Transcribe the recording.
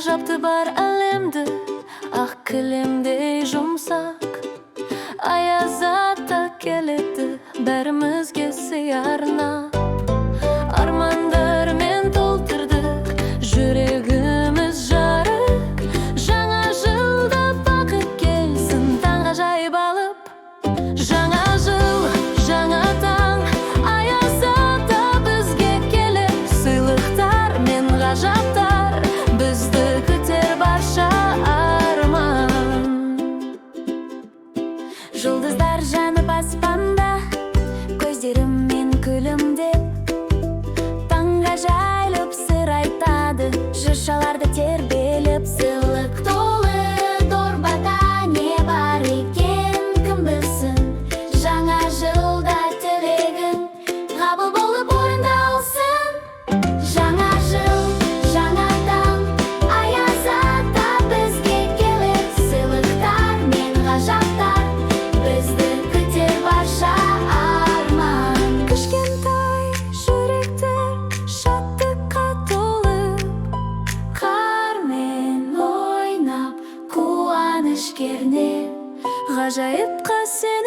жапты бар әлемді, ақ кілемдей жұмсақ. Аяз ата келеді бәрімізге сый арнап. Армандармен толтырдық, жүрегіміз жарық. Жаңа жылда бақыт келсін, таңғажайып алып. Жаңа жыл, жаңа таң, аяз ата бізге келіп. Сыйлықтар мен ғажаптар, бізді күтер барша арман. Жұлдыздар жанып аспанда, көздеріммен күлімдеп. Таңғажайып сыр айтады, жыршаларды тербеліп. Сыйлық толы дорбада не бар екен, кім білсін. Жаңа жылда тілегің қабыл болып орындалсын. Жаңа жыл, жаңа таң, аяз ата бізге келіп. Сыйлықтар мен ғажаптар, бізді күтер барша арман. Кішкентай жүректер шаттыққа толып, қармен ойнап, қуаныш кернеп. Ғажайып қасет